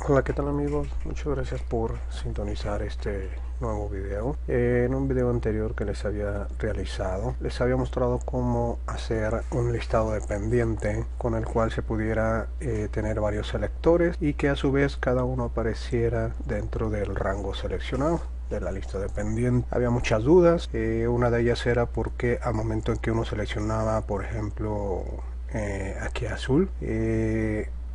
Hola, ¿qué tal amigos? Muchas gracias por sintonizar este nuevo video. En un video anterior que les había realizado, les había mostrado cómo hacer un listado de pendiente con el cual se pudiera tener varios selectores y que a su vez cada uno apareciera dentro del rango seleccionado de la lista de pendientes. Había muchas dudas. Una de ellas era porque al momento en que uno seleccionaba, por ejemplo, aquí azul,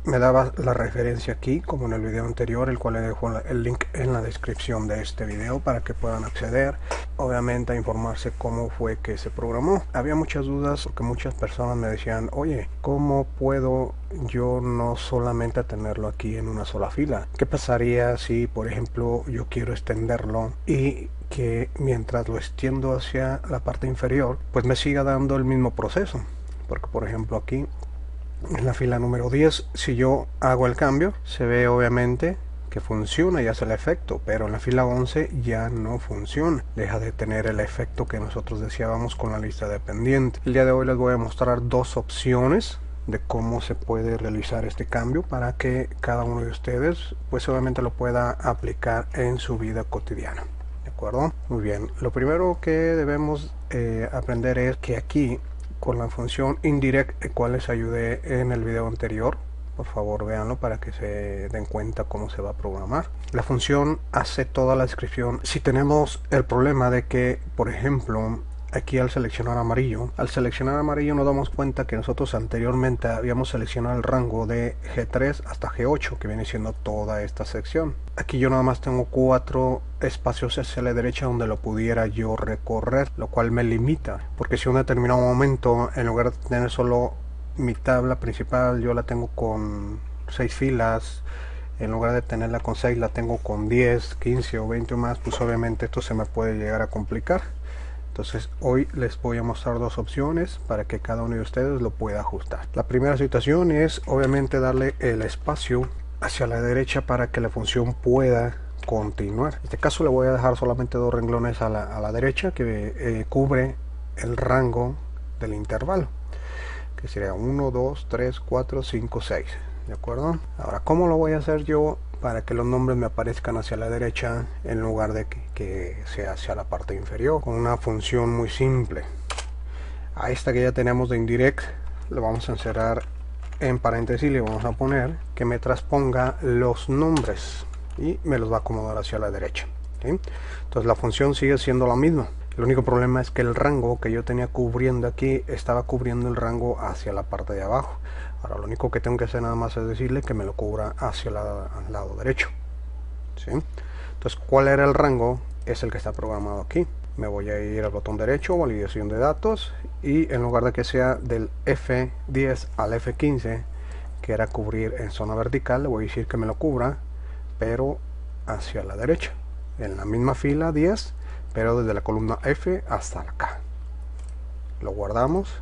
me daba la referencia aquí como en el video anterior, el cual le dejo el link en la descripción de este video para que puedan acceder, obviamente, a informarse cómo fue que se programó. Había muchas dudas porque muchas personas me decían: oye, ¿cómo puedo yo no solamente tenerlo aquí en una sola fila? ¿Qué pasaría si, por ejemplo, yo quiero extenderlo y que mientras lo extiendo hacia la parte inferior, pues me siga dando el mismo proceso? Porque, por ejemplo, aquí en la fila número 10, si yo hago el cambio, se ve obviamente que funciona y hace el efecto, pero en la fila 11 ya no funciona, deja de tener el efecto que nosotros deseábamos con la lista de pendientes. El día de hoy les voy a mostrar dos opciones de cómo se puede realizar este cambio para que cada uno de ustedes pues obviamente lo pueda aplicar en su vida cotidiana. ¿De acuerdo? Muy bien, lo primero que debemos aprender es que aquí con la función indirect, cual les ayudé en el video anterior, por favor véanlo para que se den cuenta cómo se va a programar. La función hace toda la descripción. Si tenemos el problema de que, por ejemplo, aquí al seleccionar amarillo nos damos cuenta que nosotros anteriormente habíamos seleccionado el rango de G3 hasta G8, que viene siendo toda esta sección. Aquí yo nada más tengo 4 espacios hacia la derecha donde lo pudiera yo recorrer, lo cual me limita, porque si en un determinado momento, en lugar de tener solo mi tabla principal, yo la tengo con 6 filas, en lugar de tenerla con 6 la tengo con 10, 15 o 20 o más, pues obviamente esto se me puede llegar a complicar. Entonces hoy les voy a mostrar dos opciones para que cada uno de ustedes lo pueda ajustar. La primera situación es obviamente darle el espacio hacia la derecha para que la función pueda continuar. En este caso le voy a dejar solamente 2 renglones a la derecha que cubre el rango del intervalo, que sería 1, 2, 3, 4, 5, 6. ¿De acuerdo? Ahora, ¿cómo lo voy a hacer yo para que los nombres me aparezcan hacia la derecha en lugar de que sea hacia la parte inferior? Con una función muy simple. A esta que ya tenemos de indirect, lo vamos a encerrar en paréntesis y le vamos a poner que me transponga los nombres y me los va a acomodar hacia la derecha, ¿sí? Entonces la función sigue siendo la misma. El único problema es que el rango que yo tenía cubriendo aquí estaba cubriendo el rango hacia la parte de abajo. Ahora lo único que tengo que hacer nada más es decirle que me lo cubra hacia el lado derecho, ¿sí? Entonces, ¿cuál era el rango? Es el que está programado aquí. Me voy a ir al botón derecho, validación de datos, y en lugar de que sea del F10 al F15, que era cubrir en zona vertical, le voy a decir que me lo cubra, pero hacia la derecha, en la misma fila 10, pero desde la columna F hasta acá. Lo guardamos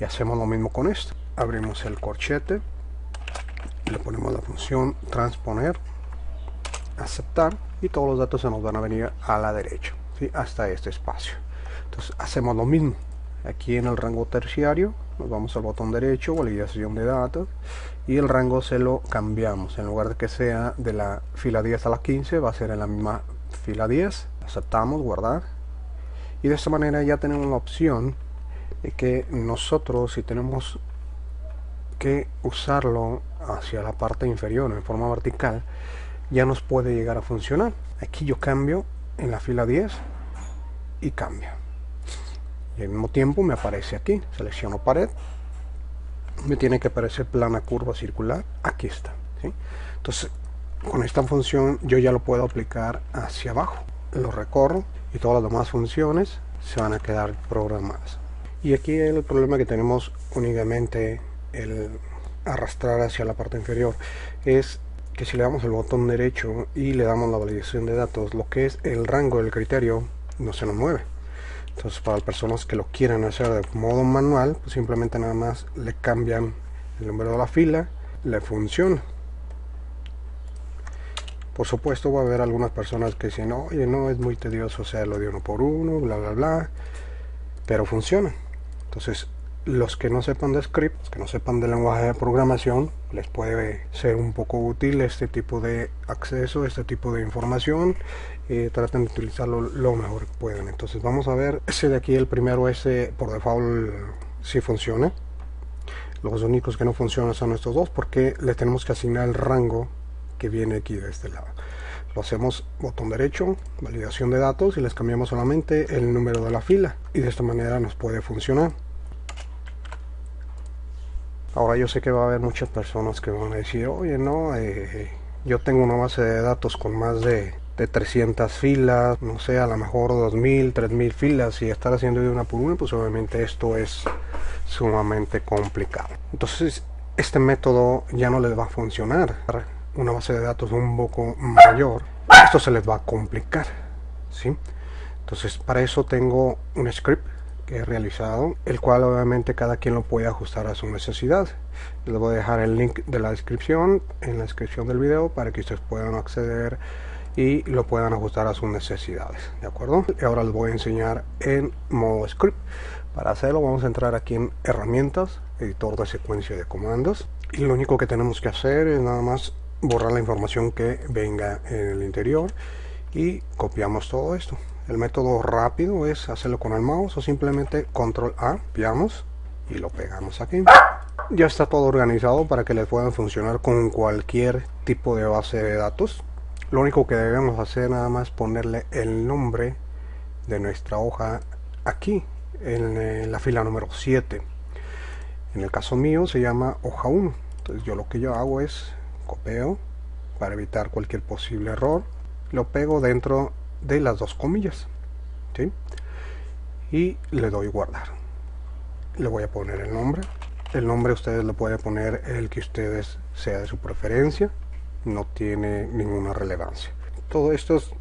y hacemos lo mismo con esto. Abrimos el corchete, le ponemos la función transponer, aceptar, y todos los datos se nos van a venir a la derecha, ¿sí? Hasta este espacio. Entonces hacemos lo mismo aquí en el rango terciario. Nos vamos al botón derecho, validación de datos, y el rango se lo cambiamos. En lugar de que sea de la fila 10 a la 15, va a ser en la misma fila 10. Aceptamos, guardar, y de esta manera ya tenemos la opción de que nosotros, si tenemos que usarlo hacia la parte inferior en forma vertical, ya nos puede llegar a funcionar. Aquí yo cambio en la fila 10 y cambio, y al mismo tiempo me aparece aquí. Selecciono pared, me tiene que aparecer plana, curva, circular. Aquí está, ¿sí? Entonces con esta función yo ya lo puedo aplicar hacia abajo. Lo recorro y todas las demás funciones se van a quedar programadas. Y aquí el problema que tenemos únicamente el arrastrar hacia la parte inferior es que si le damos el botón derecho y le damos la validación de datos, lo que es el rango del criterio no se nos mueve. Entonces, para las personas que lo quieran hacer de modo manual, pues simplemente nada más le cambian el número de la fila, le funciona. Por supuesto va a haber algunas personas que dicen: oye, no, es muy tedioso hacerlo de uno por uno, bla bla bla, pero funciona. Entonces los que no sepan de script, los que no sepan de lenguaje de programación, les puede ser un poco útil este tipo de acceso, este tipo de información. Traten de utilizarlo lo mejor que puedan. Entonces vamos a ver, ese de aquí, el primero, ese por default sí funciona. Los únicos que no funcionan son estos dos, porque le tenemos que asignar el rango que viene aquí de este lado. Lo hacemos botón derecho, validación de datos, y les cambiamos solamente el número de la fila, y de esta manera nos puede funcionar. Ahora yo sé que va a haber muchas personas que van a decir, oye, no, yo tengo una base de datos con más de 300 filas, no sé, a lo mejor 2000, 3000 filas, y estar haciendo de una por una, pues obviamente esto es sumamente complicado. Entonces este método ya no les va a funcionar. Una base de datos un poco mayor, esto se les va a complicar, ¿sí? Entonces para eso tengo un script que he realizado, el cual obviamente cada quien lo puede ajustar a su necesidad. Les voy a dejar el link de la descripción en la descripción del video para que ustedes puedan acceder y lo puedan ajustar a sus necesidades, ¿de acuerdo? Y ahora les voy a enseñar en modo script. Para hacerlo vamos a entrar aquí en herramientas, editor de secuencia de comandos, y lo único que tenemos que hacer es nada más borrar la información que venga en el interior y copiamos todo esto. El método rápido es hacerlo con el mouse o simplemente control A, copiamos y lo pegamos aquí. Ya está todo organizado para que les puedan funcionar con cualquier tipo de base de datos. Lo único que debemos hacer nada más es ponerle el nombre de nuestra hoja aquí en la fila número 7. En el caso mío se llama hoja 1. Entonces yo lo que yo hago es copio para evitar cualquier posible error, lo pego dentro de las dos comillas, ¿sí? Y le doy guardar. Le voy a poner el nombre. El nombre ustedes le pueden poner el que ustedes sea de su preferencia, no tiene ninguna relevancia. Todo estas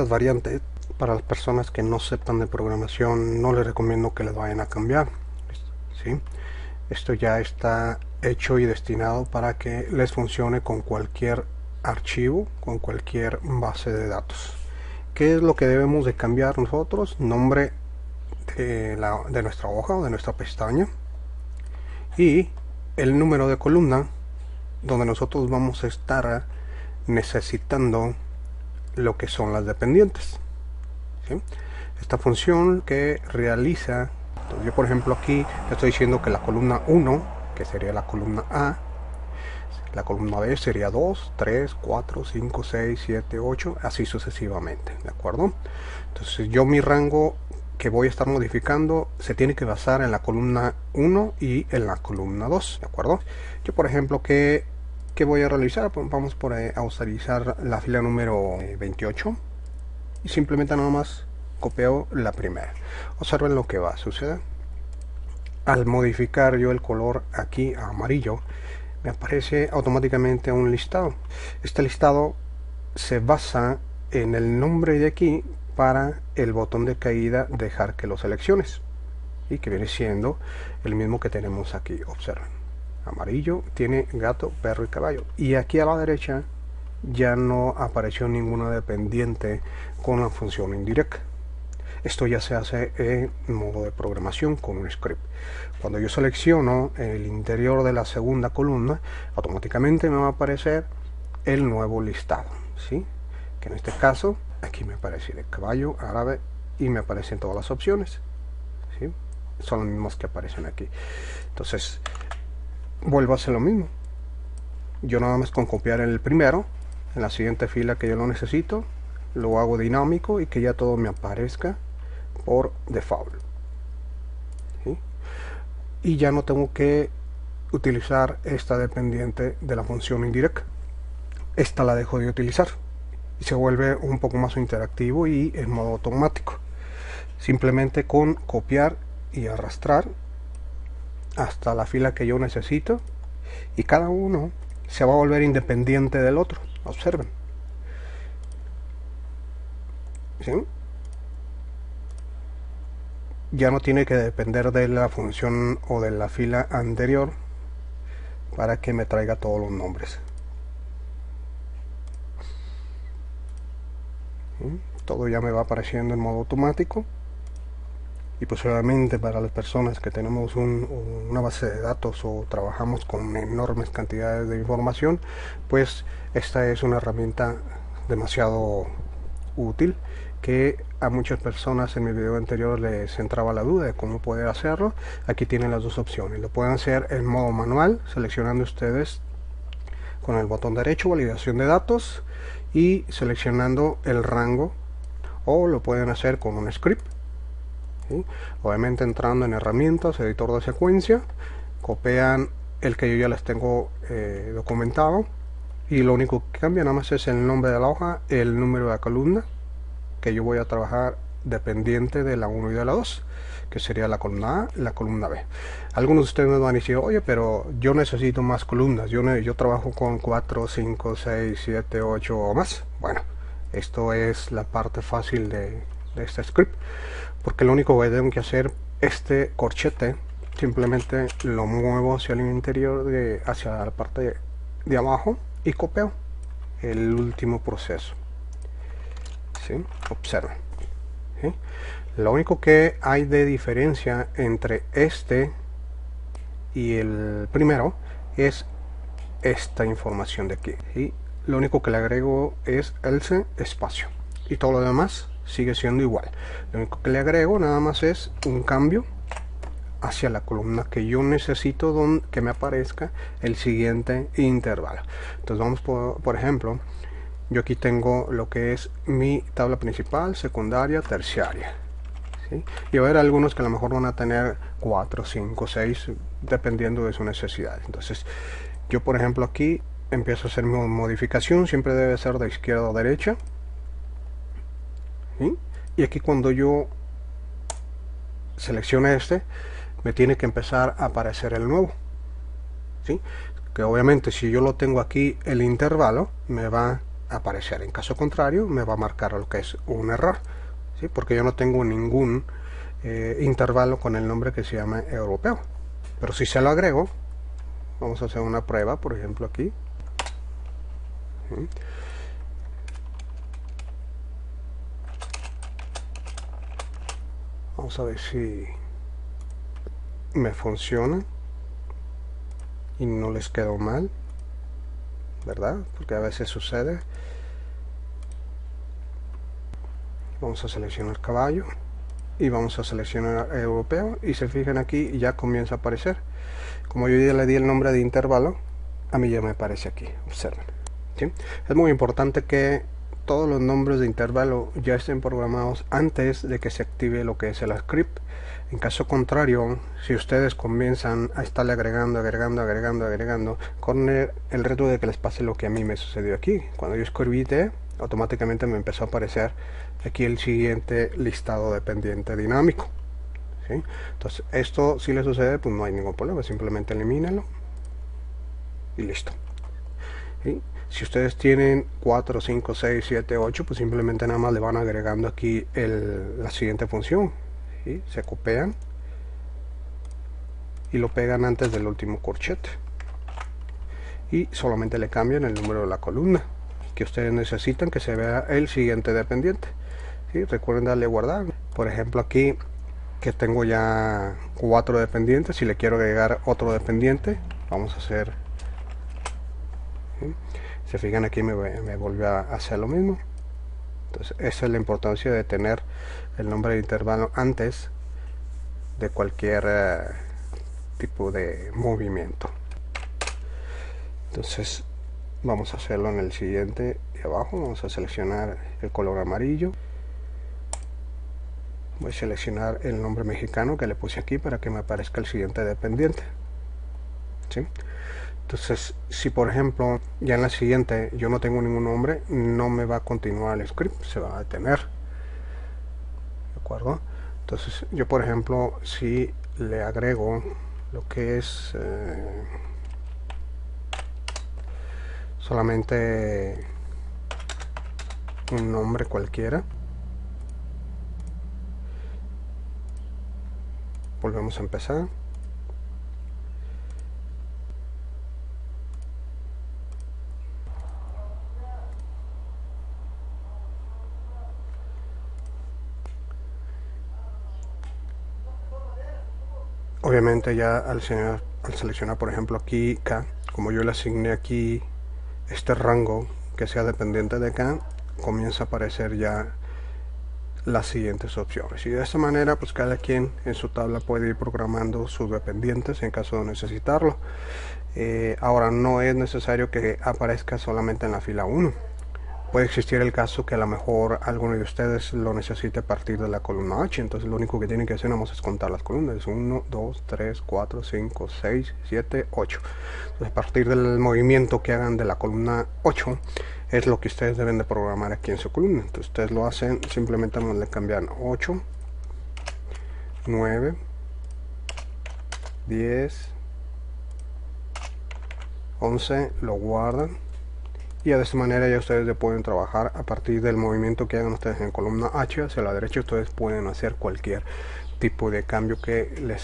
variantes, para las personas que no sepan de programación, no les recomiendo que les vayan a cambiar, ¿sí? Esto ya está hecho y destinado para que les funcione con cualquier archivo, con cualquier base de datos. ¿Qué es lo que debemos de cambiar nosotros? Nombre de nuestra hoja o de nuestra pestaña, y el número de columna donde nosotros vamos a estar necesitando lo que son las dependientes, ¿sí? Esta función que realiza, entonces yo por ejemplo aquí estoy diciendo que la columna 1, que sería la columna A, la columna B sería 2, 3, 4, 5, 6, 7, 8, así sucesivamente, ¿de acuerdo? Entonces yo mi rango que voy a estar modificando se tiene que basar en la columna 1 y en la columna 2, ¿de acuerdo? Yo por ejemplo, ¿qué voy a realizar? Pues vamos a utilizar la fila número 28 y simplemente nada más copio la primera. Observen lo que va a suceder. Al modificar yo el color aquí a amarillo, me aparece automáticamente un listado. Este listado se basa en el nombre de aquí para el botón de caída dejar que lo selecciones, y que viene siendo el mismo que tenemos aquí. Observen, amarillo tiene gato, perro y caballo, y aquí a la derecha ya no apareció ninguna dependiente con la función indirecta. Esto ya se hace en modo de programación con un script. Cuando yo selecciono el interior de la segunda columna, automáticamente me va a aparecer el nuevo listado, ¿sí? Que en este caso aquí me aparece de caballo, árabe, y me aparecen todas las opciones, ¿sí? Son los mismos que aparecen aquí. Entonces vuelvo a hacer lo mismo. Yo nada más con copiar el primero, en la siguiente fila que yo lo necesito, lo hago dinámico y que ya todo me aparezca por default, ¿sí? Y ya no tengo que utilizar esta dependiente de la función indirecta. Esta la dejo de utilizar y se vuelve un poco más interactivo y en modo automático. Simplemente con copiar y arrastrar hasta la fila que yo necesito, y cada uno se va a volver independiente del otro. Observen, ¿sí? Ya no tiene que depender de la función o de la fila anterior para que me traiga todos los nombres. ¿Sí? Todo ya me va apareciendo en modo automático. y posiblemente para las personas que tenemos una base de datos o trabajamos con enormes cantidades de información, pues esta es una herramienta demasiado útil que a muchas personas en mi video anterior les entraba la duda de cómo poder hacerlo. Aquí tienen las dos opciones. Lo pueden hacer en modo manual, seleccionando ustedes con el botón derecho validación de datos y seleccionando el rango, o lo pueden hacer con un script, ¿sí? Obviamente entrando en herramientas, editor de secuencia, copian el que yo ya les tengo documentado, y lo único que cambia nada más es el nombre de la hoja, el número de la columna que yo voy a trabajar dependiente de la 1 y de la 2, que sería la columna A y la columna B. Algunos de ustedes me van a decir, oye, pero yo necesito más columnas, yo trabajo con 4, 5, 6, 7, 8 o más. Bueno, esto es la parte fácil de este script, porque lo único que tengo que hacer, este corchete simplemente lo muevo hacia el interior, hacia la parte de abajo, y copio el último proceso. ¿Sí? Observen, ¿sí? Lo único que hay de diferencia entre este y el primero es esta información de aquí, ¿sí? Lo único que le agrego es else espacio, y todo lo demás sigue siendo igual. Lo único que le agrego nada más es un cambio hacia la columna que yo necesito, donde que me aparezca el siguiente intervalo. Entonces vamos por ejemplo, yo aquí tengo lo que es mi tabla principal, secundaria, terciaria, ¿sí? Y va a haber algunos que a lo mejor van a tener 4, 5, 6, dependiendo de su necesidad. Entonces yo por ejemplo aquí empiezo a hacer mi modificación, siempre debe ser de izquierda a derecha, ¿sí? Y aquí cuando yo seleccione este, me tiene que empezar a aparecer el nuevo, ¿sí? Que obviamente si yo lo tengo aquí el intervalo me va a aparecer, en caso contrario me va a marcar lo que es un error, ¿sí? Porque yo no tengo ningún intervalo con el nombre que se llama europeo. Pero si se lo agrego, vamos a hacer una prueba, por ejemplo aquí, ¿sí? Vamos a ver si me funciona y no les quedó mal, ¿verdad? Porque a veces sucede. Vamos a seleccionar caballo y vamos a seleccionar europeo, y se fijan aquí ya comienza a aparecer. Como yo ya le di el nombre de intervalo, a mí ya me aparece aquí, observen, ¿sí? Es muy importante que todos los nombres de intervalo ya estén programados antes de que se active lo que es el script. En caso contrario, si ustedes comienzan a estarle agregando, corren el reto de que les pase lo que a mí me sucedió aquí. Cuando yo escribí T, automáticamente me empezó a aparecer aquí el siguiente listado de pendiente dinámico, ¿sí? Entonces esto si le sucede, pues no hay ningún problema, simplemente elimínalo y listo, ¿sí? Si ustedes tienen 4, 5, 6, 7, 8, pues simplemente nada más le van agregando aquí la siguiente función, ¿sí? Se copian y lo pegan antes del último corchete, y solamente le cambian el número de la columna que ustedes necesitan que se vea el siguiente dependiente, ¿sí? Recuerden darle guardar. Por ejemplo aquí que tengo ya 4 dependientes, si le quiero agregar otro dependiente, vamos a hacer, ¿sí? Se fijan aquí me volvió a hacer lo mismo. Entonces esa es la importancia de tener el nombre de intervalo antes de cualquier tipo de movimiento. Entonces vamos a hacerlo en el siguiente de abajo. Vamos a seleccionar el color amarillo, voy a seleccionar el nombre mexicano que le puse aquí para que me aparezca el siguiente dependiente, ¿sí? Entonces si por ejemplo ya en la siguiente yo no tengo ningún nombre, no me va a continuar el script, se va a detener, ¿de acuerdo? Entonces yo por ejemplo si le agrego lo que es solamente un nombre cualquiera, volvemos a empezar, Obviamente ya al seleccionar por ejemplo aquí K, como yo le asigné aquí este rango que sea dependiente de K, comienza a aparecer ya las siguientes opciones, y de esta manera pues cada quien en su tabla puede ir programando sus dependientes en caso de necesitarlo. Ahora no es necesario que aparezca solamente en la fila 1. Puede existir el caso que a lo mejor alguno de ustedes lo necesite a partir de la columna H, entonces lo único que tienen que hacer es contar las columnas, 1, 2, 3, 4, 5, 6, 7, 8. Entonces a partir del movimiento que hagan de la columna 8 es lo que ustedes deben de programar aquí en su columna. Entonces ustedes lo hacen, simplemente le cambian 8, 9, 10, 11, lo guardan. Y de esta manera ya ustedes pueden trabajar a partir del movimiento que hagan ustedes en columna H hacia la derecha. Ustedes pueden hacer cualquier tipo de cambio que les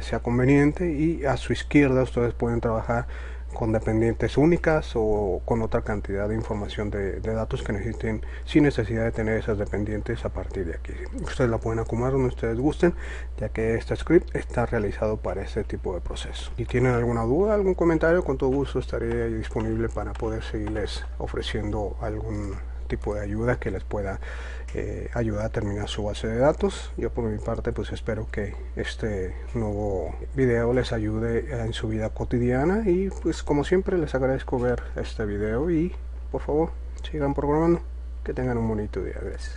sea conveniente, y a su izquierda ustedes pueden trabajar con dependientes únicas o con otra cantidad de información de datos que necesiten, sin necesidad de tener esas dependientes a partir de aquí. Ustedes la pueden acomodar donde ustedes gusten, ya que este script está realizado para este tipo de proceso. Si tienen alguna duda, algún comentario, con todo gusto estaré disponible para poder seguirles ofreciendo algún tipo de ayuda que les pueda ayudar a terminar su base de datos. Yo por mi parte pues espero que este nuevo video les ayude en su vida cotidiana, y pues como siempre les agradezco ver este video y por favor sigan programando. Que tengan un bonito día. Gracias.